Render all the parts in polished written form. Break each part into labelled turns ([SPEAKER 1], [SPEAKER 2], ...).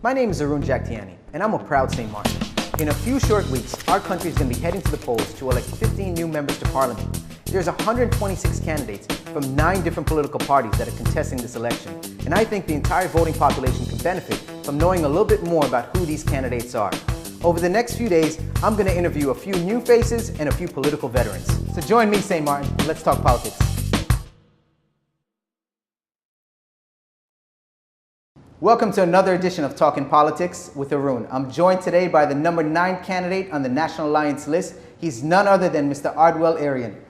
[SPEAKER 1] My name is Aaron Jactiani, and I'm a proud St. Martin. In a few short weeks, our country is going to be heading to the polls to elect 15 new members to Parliament. There's 126 candidates from 9 different political parties that are contesting this election, and I think the entire voting population can benefit from knowing a little bit more about who these candidates are. Over the next few days, I'm going to interview a few new faces and a few political veterans. So join me, St. Martin, and let's talk politics. Welcome to another edition of Talking Politics with Arun. I'm joined today by the number 9 candidate on the National Alliance list. He's none other than Mr. Ardwell Irion.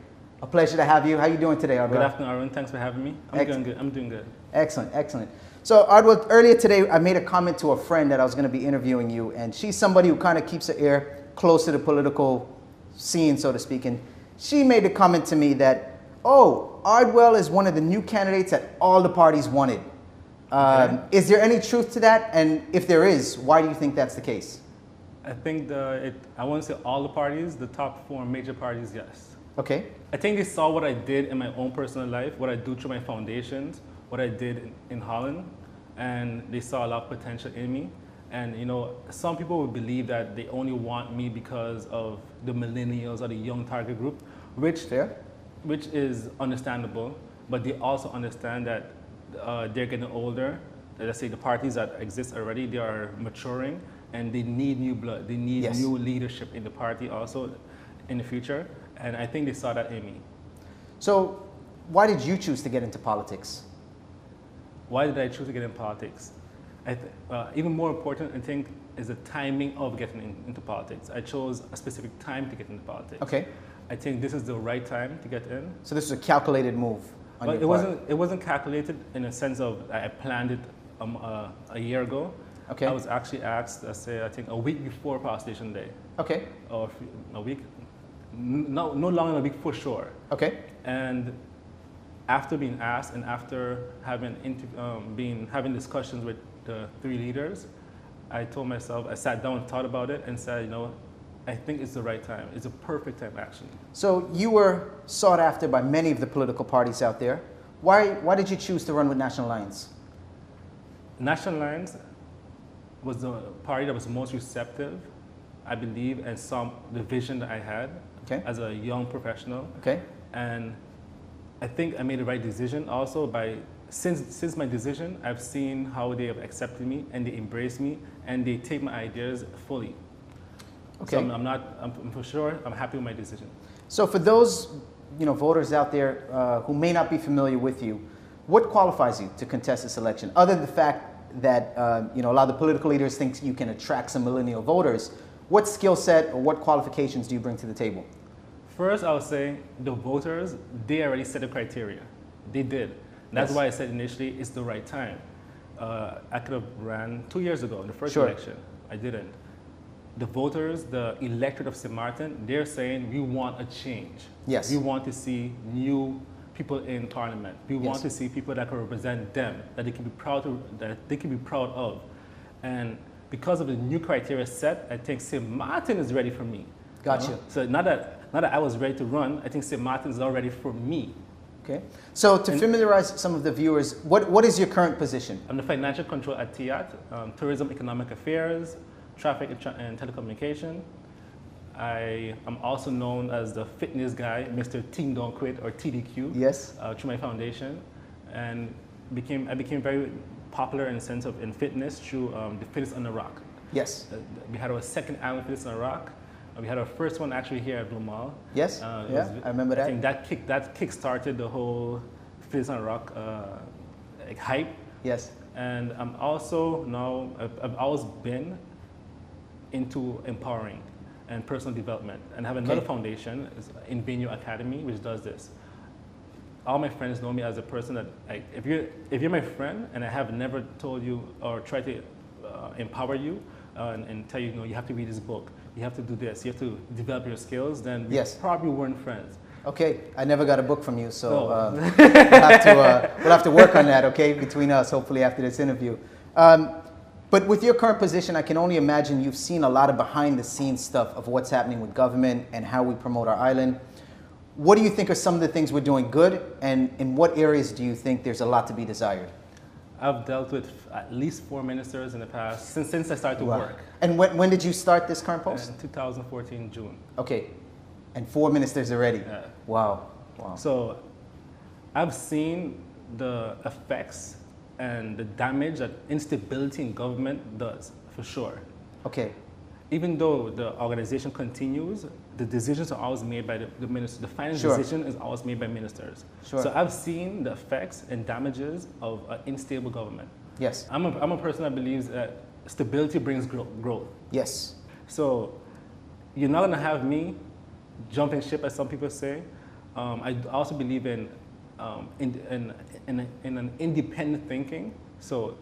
[SPEAKER 1] A pleasure to have you. How are you doing today, Ardwell?
[SPEAKER 2] Good afternoon, Arun. Thanks for having me. I'm doing good.
[SPEAKER 1] Excellent, excellent. So, Ardwell, earlier today I made a comment to a friend that I was going to be interviewing you, and she's somebody who kind of keeps her ear close to the political scene, so to speak. And she made a comment to me that, oh, Ardwell is one of the new candidates that all the parties wanted.
[SPEAKER 2] Okay.
[SPEAKER 1] Is there any truth to that? And if there is, why do you think that's the case?
[SPEAKER 2] I think I won't say all the parties, the top 4 major parties, yes.
[SPEAKER 1] Okay.
[SPEAKER 2] I think they saw what I did in my own personal life, what I do through my foundations, what I did in Holland, and they saw a lot of potential in me. And you know, some people would believe that they only want me because of the millennials or the young target group, which is understandable, but they also understand that they're getting older. Let's say the parties that exist already, they are maturing and they need new blood. They need new leadership in the party also in the future. And I think they saw that in me.
[SPEAKER 1] So why did you choose to get into politics?
[SPEAKER 2] Why did I choose to get into politics? Even more important, I think, is the timing of getting into politics. I chose a specific time to get into politics.
[SPEAKER 1] Okay.
[SPEAKER 2] I think this is the right time to get in.
[SPEAKER 1] So this is a calculated move.
[SPEAKER 2] But it wasn't calculated in a sense of I planned it a year ago.
[SPEAKER 1] Okay.
[SPEAKER 2] I was actually asked, I think a week before Power Station Day.
[SPEAKER 1] Okay.
[SPEAKER 2] Or a week, no longer than a week for sure.
[SPEAKER 1] Okay.
[SPEAKER 2] And after being asked and after having having discussions with the 3 leaders, I told myself, I sat down and thought about it and said, you know, I think it's the right time. It's a perfect time, actually.
[SPEAKER 1] So you were sought after by many of the political parties out there. Why did you choose to run with National Alliance?
[SPEAKER 2] National Alliance was the party that was most receptive, I believe, and saw the vision that I had as a young professional. Okay. And I think I made the right decision also since my decision, I've seen how they have accepted me and they embrace me and they take my ideas fully. Okay. So I'm for sure, I'm happy with my decision. So for those
[SPEAKER 1] voters out there who may not be familiar with you, what qualifies you to contest this election? Other than the fact that a lot of the political leaders think you can attract some millennial voters, what skill set or what qualifications do you bring to the table?
[SPEAKER 2] First, I would say the voters, they already set the criteria. They did. That's why I said initially it's the right time. I could have ran 2 years ago in the first election. I didn't. The voters, the electorate of St. Martin, they're saying we want a change. Yes. We want to see new people in Parliament. We want to see people that can represent them, that they can be proud of. And because of the new criteria set, I think St. Martin is ready for me.
[SPEAKER 1] Gotcha.
[SPEAKER 2] So not that I was ready to run, I think St. Martin is all ready for me.
[SPEAKER 1] Okay. So to familiarize some of the viewers, what is your current position?
[SPEAKER 2] I'm the financial control at TIAT, Tourism, Economic Affairs, Traffic and Telecommunication. I am also known as the fitness guy, Mr. Team Don't Quit, or TDQ. Yes. Through my foundation, and I became very popular in the sense of in fitness through the Fitness on the Rock. Yes. We had our 2nd annual Fitness on the Rock. We had our first one actually here at Blue Mall. Yes. I remember that. I think that kick-started the whole Fitness on the Rock hype. Yes. And I'm also now I've always been into empowering and personal development, and I have another foundation in Venue Academy, which does this. All my friends know me as a person that, if you're my friend and I have never told you or tried to empower you and tell you, you have to read this book, you have to do this, you have to develop your skills, then we probably weren't friends. Okay, I never got a book from you, so we'll have to work on that, okay, between us, hopefully after this interview. But with your current position, I can only imagine you've seen a lot of behind-the-scenes stuff of what's happening with government and how we promote our island. What do you think are some of the things we're doing good, and in what areas do you think there's a lot to be desired? I've dealt with at least 4 ministers in the past, since I started to work.
[SPEAKER 1] And when did you start this current post?
[SPEAKER 2] In 2014, June.
[SPEAKER 1] Okay. And 4 ministers already?
[SPEAKER 2] Yeah.
[SPEAKER 1] Wow. Wow.
[SPEAKER 2] So I've seen the effects and the damage that instability in government does, for sure.
[SPEAKER 1] Okay.
[SPEAKER 2] Even though the organization continues, the decisions are always made by the minister. The final decision is always made by ministers.
[SPEAKER 1] Sure.
[SPEAKER 2] So I've seen the effects and damages of an unstable government.
[SPEAKER 1] Yes.
[SPEAKER 2] I'm a person that believes that stability brings growth.
[SPEAKER 1] Yes.
[SPEAKER 2] So you're not going to have me jumping ship, as some people say. I also believe in an independent thinking. So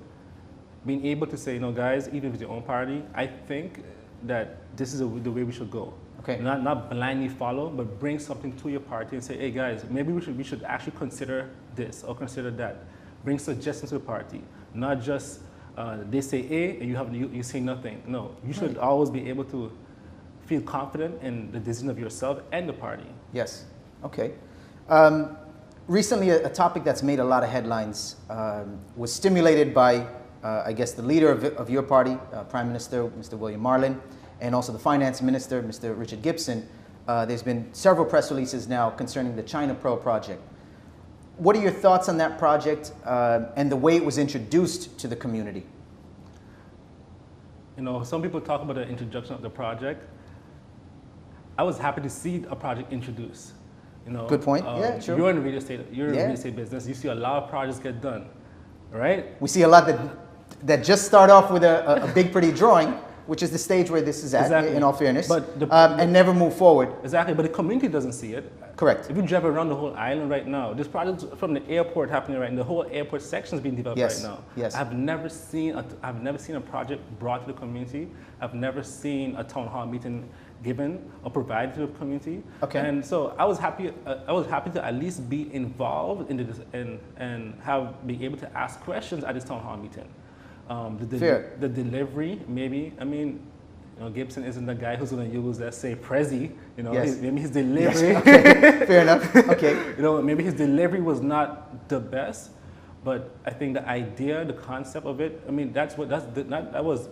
[SPEAKER 2] being able to say, you know, guys, even with your own party, I think that this is the way we should go.
[SPEAKER 1] Okay.
[SPEAKER 2] Not blindly follow, but bring something to your party and say, hey guys, maybe we should actually consider this or consider that. Bring suggestions to the party, not just they say A and you say nothing. No, you should always be able to feel confident in the decision of yourself and the party.
[SPEAKER 1] Yes. Okay. Recently, a topic that's made a lot of headlines was stimulated by, I guess, the leader of your party, Prime Minister, Mr. William Marlin, and also the Finance Minister, Mr. Richard Gibson. There's been several press releases now concerning the China Pro project. What are your thoughts on that project and the way it was introduced to the community?
[SPEAKER 2] You know, some people talk about the introduction of the project. I was happy to see a project introduced. You know,
[SPEAKER 1] good point. Yeah, true.
[SPEAKER 2] You're in real estate. You're in real estate business. You see a lot of projects get done, right?
[SPEAKER 1] We see a lot that just start off with a big, pretty drawing, which is the stage where this is at, in all fairness,
[SPEAKER 2] but
[SPEAKER 1] and never move forward.
[SPEAKER 2] Exactly, but the community doesn't see it.
[SPEAKER 1] Correct.
[SPEAKER 2] If you drive around the whole island right now, there's projects from the airport happening right now. The whole airport section is being developed right now.
[SPEAKER 1] Yes.
[SPEAKER 2] I've never seen a project brought to the community. I've never seen a town hall meeting given or provided to the community. Okay. And so I was happy. I was happy to at least be involved in and be able to ask questions at this town hall meeting. The delivery, maybe. I mean, you know, Gibson isn't the guy who's going to use, let's say, Prezi. You know, maybe his delivery.
[SPEAKER 1] Yes. Okay. Fair enough. Okay.
[SPEAKER 2] You know, maybe his delivery was not the best, but I think the idea, the concept of it. I mean, that was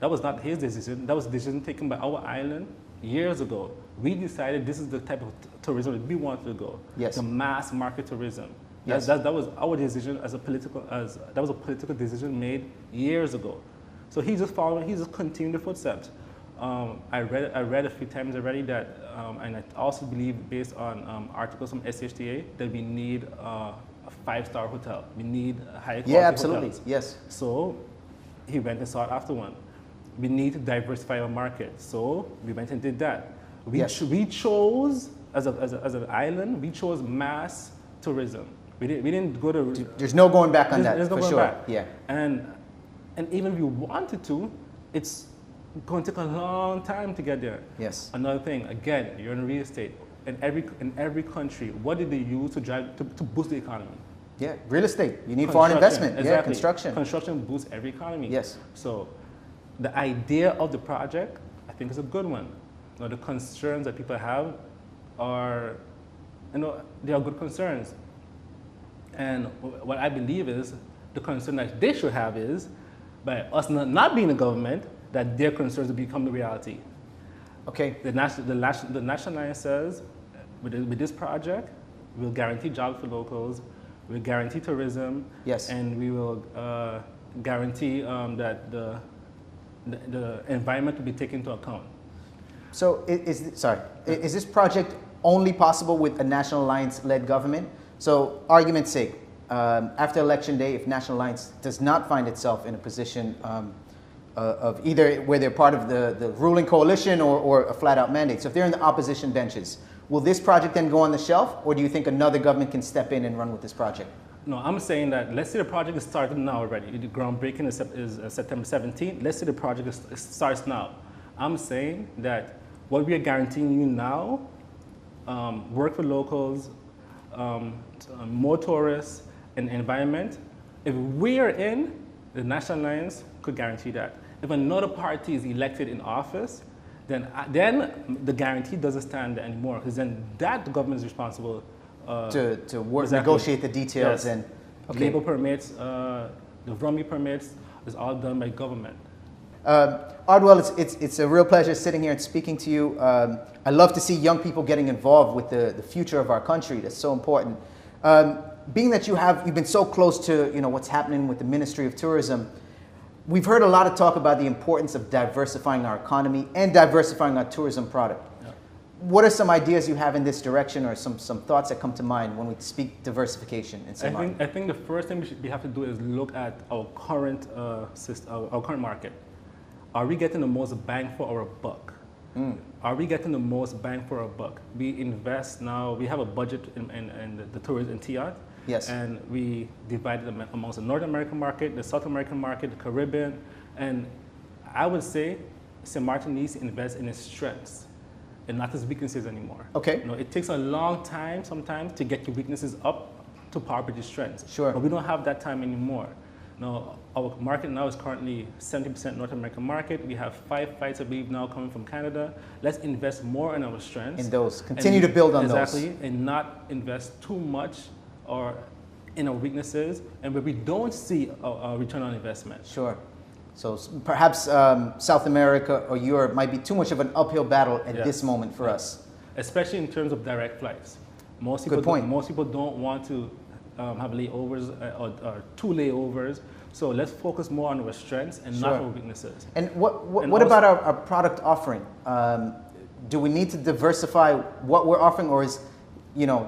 [SPEAKER 2] not his decision. That was a decision taken by our island years ago. We decided this is the type of tourism that we wanted to go.
[SPEAKER 1] Yes.
[SPEAKER 2] The mass market tourism.
[SPEAKER 1] Yes.
[SPEAKER 2] That was our decision that was a political decision made years ago. So he's just continuing the footsteps. I read a few times already that, and I also believe based on articles from SHTA that we need a 5-star hotel. We need high quality
[SPEAKER 1] absolutely.
[SPEAKER 2] hotels.
[SPEAKER 1] Yes.
[SPEAKER 2] So he went and sought after one. We need to diversify our market. So we went and did that. We chose, as an island, we chose mass tourism. We didn't go to...
[SPEAKER 1] There's no going back on that,
[SPEAKER 2] there's no
[SPEAKER 1] for
[SPEAKER 2] going
[SPEAKER 1] sure.
[SPEAKER 2] Back.
[SPEAKER 1] Yeah.
[SPEAKER 2] And even if we wanted to, it's going to take a long time to get there.
[SPEAKER 1] Yes.
[SPEAKER 2] Another thing, again, you're in real estate. In every country, what did they use to boost the economy?
[SPEAKER 1] Yeah, real estate. You need foreign investment.
[SPEAKER 2] Exactly.
[SPEAKER 1] Yeah, construction.
[SPEAKER 2] Construction boosts every economy.
[SPEAKER 1] Yes.
[SPEAKER 2] So the idea of the project, I think, is a good one. You know, the concerns that people have are, you know, they are good concerns. And what I believe is the concern that they should have is, by us not being the government, that their concerns will become the reality.
[SPEAKER 1] Okay.
[SPEAKER 2] The National Alliance says, with this project, we'll guarantee jobs for locals, we'll guarantee tourism,
[SPEAKER 1] yes,
[SPEAKER 2] and we will guarantee that the environment will be taken into account.
[SPEAKER 1] So is this project only possible with a National Alliance-led government? So, argument's sake, after Election Day, if National Alliance does not find itself in a position of either where they're part of the ruling coalition or a flat-out mandate, so if they're in the opposition benches, will this project then go on the shelf, or do you think another government can step in and run with this project?
[SPEAKER 2] No, I'm saying that let's say the project is started now already. The groundbreaking is September 17th. Let's say the project starts now. I'm saying that what we are guaranteeing you now, work for locals, more tourists, and environment, if we are in, the National Alliance could guarantee that. If another party is elected in office, then the guarantee doesn't stand anymore, because then that government is responsible
[SPEAKER 1] to work, negotiate the details, and
[SPEAKER 2] labor permits, The Vrumby permits is all done by government.
[SPEAKER 1] Ardwell, it's a real pleasure sitting here and speaking to you. I love to see young people getting involved with the future of our country. That's so important. Being that you've been so close to what's happening with the Ministry of Tourism, we've heard a lot of talk about the importance of diversifying our economy and diversifying our tourism product. Yeah. What are some ideas you have in this direction, or some thoughts that come to mind when we speak diversification in St. Martin?
[SPEAKER 2] I think the first thing we have to do is look at our current our current market. Are we getting the most bang for our buck? Are we getting the most bang for our buck? We invest now, we have a budget in the tourism in TIAT.
[SPEAKER 1] Yes.
[SPEAKER 2] And we divided them amongst the North American market, the South American market, the Caribbean. And I would say St. Martin needs to invest in its strengths and not its weaknesses anymore.
[SPEAKER 1] Okay.
[SPEAKER 2] It takes a long time sometimes to get your weaknesses up to par with your strengths.
[SPEAKER 1] Sure.
[SPEAKER 2] But we don't have that time anymore. Our market now is currently 70% North American market. We have 5 flights, I believe, now coming from Canada. Let's invest more in our strengths.
[SPEAKER 1] In those. Continue to build on those.
[SPEAKER 2] Exactly, and not invest too much or in our weaknesses, and where we don't see a return on investment.
[SPEAKER 1] Sure. So perhaps South America or Europe might be too much of an uphill battle at this moment for us.
[SPEAKER 2] Especially in terms of direct flights. Most people don't want to have layovers or 2 layovers. So let's focus more on our strengths and not our weaknesses.
[SPEAKER 1] And what about our product offering? Do we need to diversify what we're offering, or is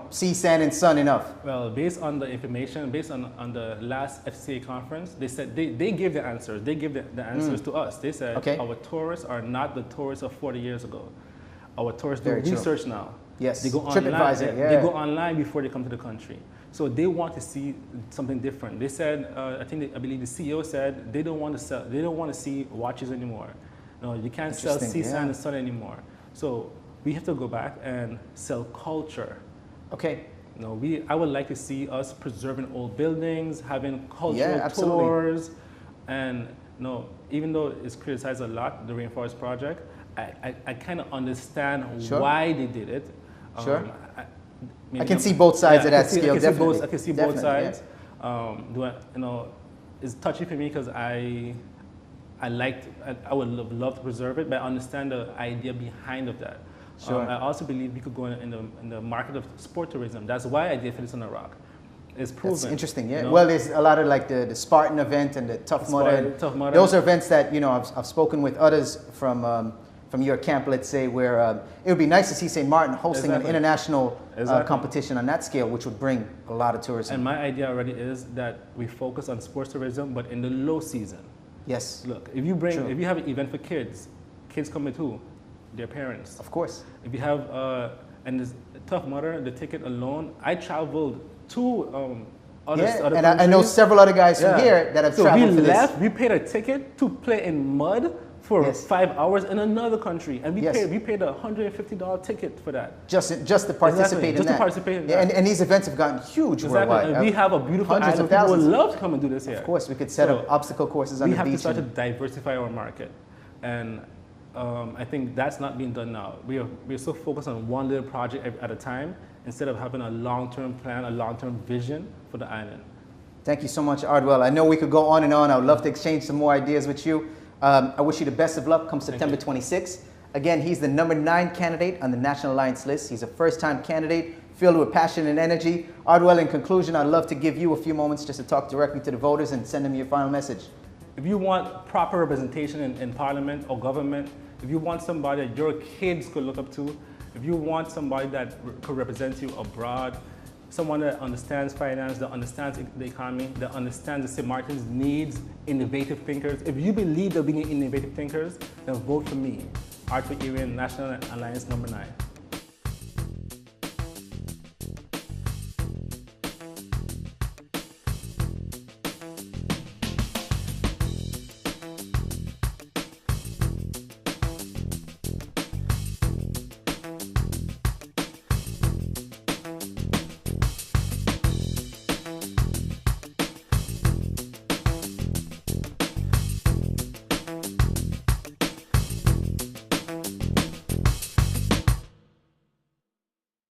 [SPEAKER 1] sea, sand, and sun enough?
[SPEAKER 2] Well, based on the information, based on the last FCA conference, they said they gave the answers. They gave the answers to us. They said our tourists are not the tourists of 40 years ago. Our tourists do research now.
[SPEAKER 1] Yes.
[SPEAKER 2] They go online. They go online before they come to the country. So they want to see something different. They said, I believe the CEO said they don't want to sell. They don't want to see watches anymore. No, you can't sell sea, sand, and sun anymore. So we have to go back and sell culture.
[SPEAKER 1] Okay.
[SPEAKER 2] I would like to see us preserving old buildings, having cultural tours, and even though it's criticized a lot, the Rainforest Project, I kind of understand why they did it.
[SPEAKER 1] Sure. I can see both sides of that scale. Definitely.
[SPEAKER 2] I can see both sides. It's touchy for me because I would love to preserve it, but I understand the idea behind of that.
[SPEAKER 1] Sure.
[SPEAKER 2] I also believe we could go in the market of sport tourism. That's why I did Fitness on the Rock. It's proven.
[SPEAKER 1] That's interesting, yeah. Well, there's a lot of like the Spartan event and the Tough Mudder. Those are events that I've spoken with others from your camp, let's say, where it would be nice to see St. Martin hosting an international competition on that scale, which would bring a lot of tourism.
[SPEAKER 2] And my idea already is that we focus on sports tourism, but in the low season.
[SPEAKER 1] Yes.
[SPEAKER 2] Look, if you have an event for kids come with who? Their parents.
[SPEAKER 1] Of course.
[SPEAKER 2] If you have, and this Tough Mudder, the ticket alone, I traveled to other countries.
[SPEAKER 1] I know several other guys from here that have traveled for this.
[SPEAKER 2] We paid a ticket to play in mud for 5 hours in another country, and we paid a $150 ticket for that.
[SPEAKER 1] Just to participate in that.
[SPEAKER 2] Just to participate in that.
[SPEAKER 1] And these events have gotten huge worldwide.
[SPEAKER 2] And we have a beautiful island. People would love to come and do this here.
[SPEAKER 1] Of course, we could set up obstacle courses on the beach.
[SPEAKER 2] We have to start to diversify our market, and I think that's not being done now. We're so focused on one little project at a time instead of having a long-term plan, a long-term vision for the island.
[SPEAKER 1] Thank you so much, Ardwell. I know we could go on and on. I would love to exchange some more ideas with you. I wish you the best of luck come September 26th. Again, he's the number 9 candidate on the National Alliance list. He's a first-time candidate filled with passion and energy. Ardwell, in conclusion, I'd love to give you a few moments just to talk directly to the voters and send them your final message.
[SPEAKER 2] If you want proper representation in Parliament or government, if you want somebody that your kids could look up to, if you want somebody that could represent you abroad, someone that understands finance, that understands the economy, that understands the St. Martin's needs, innovative thinkers. If you believe that being innovative thinkers, then vote for me, Irion, National Alliance number 9.